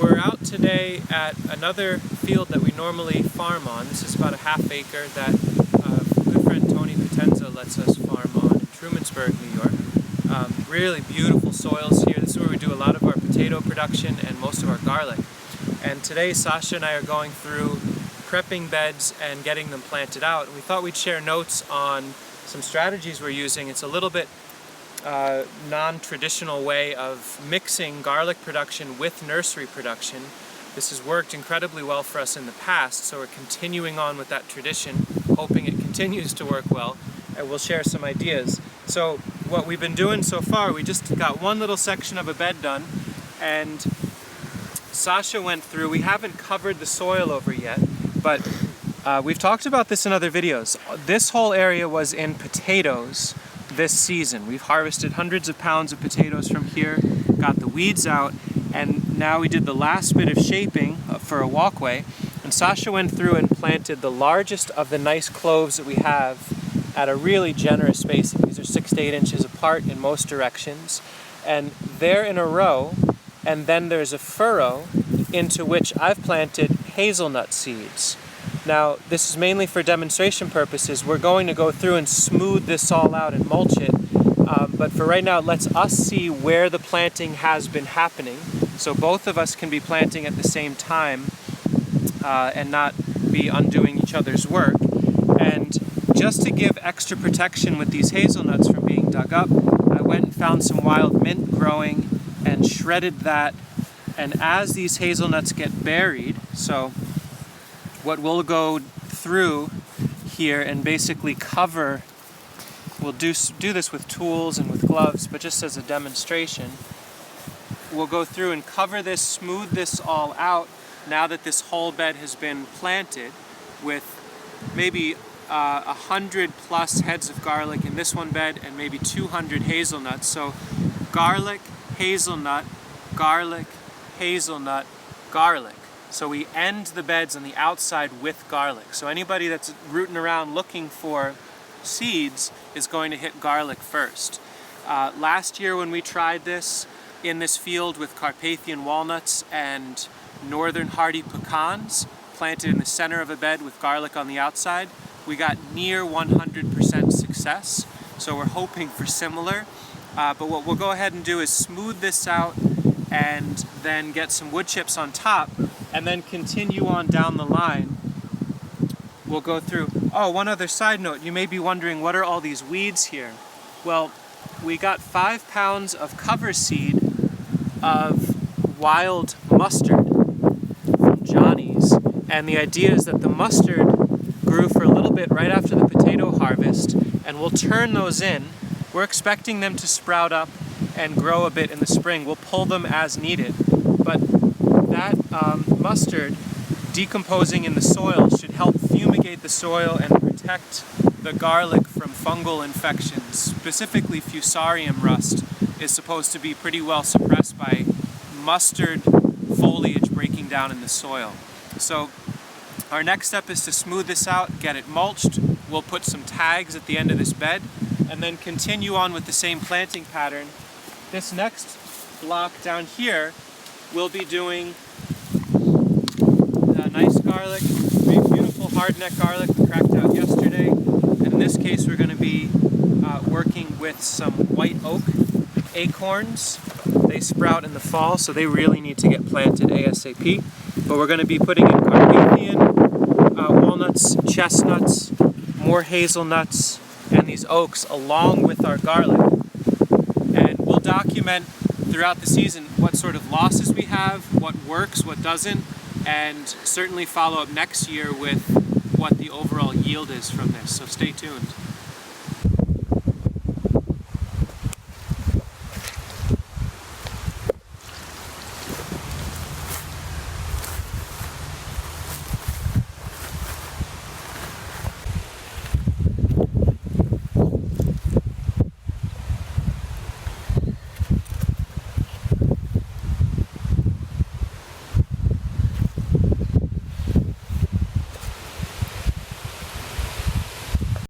We're out today at another field that we normally farm on. This is about a half acre that good friend Tony Potenza lets us farm on in Trumansburg, New York. Really beautiful soils here. This is where we do a lot of our potato production and most of our garlic. And today Sasha and I are going through prepping beds and getting them planted out. And we thought we'd share notes on some strategies we're using. It's a little bit non-traditional way of mixing garlic production with nursery production. This has worked incredibly well for us in the past, so we're continuing on with that tradition, hoping it continues to work well, and we'll share some ideas. So what we've been doing so far, we just got one little section of a bed done, and Sasha went through. We haven't covered the soil over yet, but we've talked about this in other videos. This whole area was in potatoes this season. We've harvested hundreds of pounds of potatoes from here, got the weeds out, and now we did the last bit of shaping for a walkway, and Sasha went through and planted the largest of the nice cloves that we have at a really generous spacing. These are 6 to 8 inches apart in most directions, and they're in a row, and then there's a furrow into which I've planted hazelnut seeds. Now, this is mainly for demonstration purposes. We're going to go through and smooth this all out and mulch it, but for right now, it lets us see where the planting has been happening, so both of us can be planting at the same time and not be undoing each other's work. And just to give extra protection with these hazelnuts from being dug up, I went and found some wild mint growing and shredded that. And as these hazelnuts get buried, so what we'll go through here and basically cover, we'll do this with tools and with gloves, but just as a demonstration, we'll go through and cover this, smooth this all out now that this whole bed has been planted with maybe 100 plus heads of garlic in this one bed and maybe 200 hazelnuts. So garlic, hazelnut, garlic, hazelnut, garlic. So we end the beds on the outside with garlic. So anybody that's rooting around looking for seeds is going to hit garlic first. Last year when we tried this in this field with Carpathian walnuts and northern hardy pecans planted in the center of a bed with garlic on the outside, we got near 100% success. So we're hoping for similar. But what we'll go ahead and do is smooth this out and then get some wood chips on top, and then continue on down the line. We'll go through. Oh, one other side note, you may be wondering, what are all these weeds here? Well, we got 5 pounds of cover seed of wild mustard from Johnny's, and the idea is that the mustard grew for a little bit right after the potato harvest, and we'll turn those in. We're expecting them to sprout up and grow a bit in the spring. We'll pull them as needed, but that mustard decomposing in the soil should help fumigate the soil and protect the garlic from fungal infections. Specifically, fusarium rust is supposed to be pretty well suppressed by mustard foliage breaking down in the soil. So our next step is to smooth this out, get it mulched. We'll put some tags at the end of this bed and then continue on with the same planting pattern. This next block down here, we'll be doing nice garlic, beautiful hardneck garlic we cracked out yesterday. And in this case, we're going to be working with some white oak acorns. They sprout in the fall, so they really need to get planted ASAP. But we're going to be putting in Carpathian walnuts, chestnuts, more hazelnuts, and these oaks along with our garlic. And we'll document throughout the season what sort of losses we have, what works, what doesn't, and certainly follow up next year with what the overall yield is from this. So stay tuned.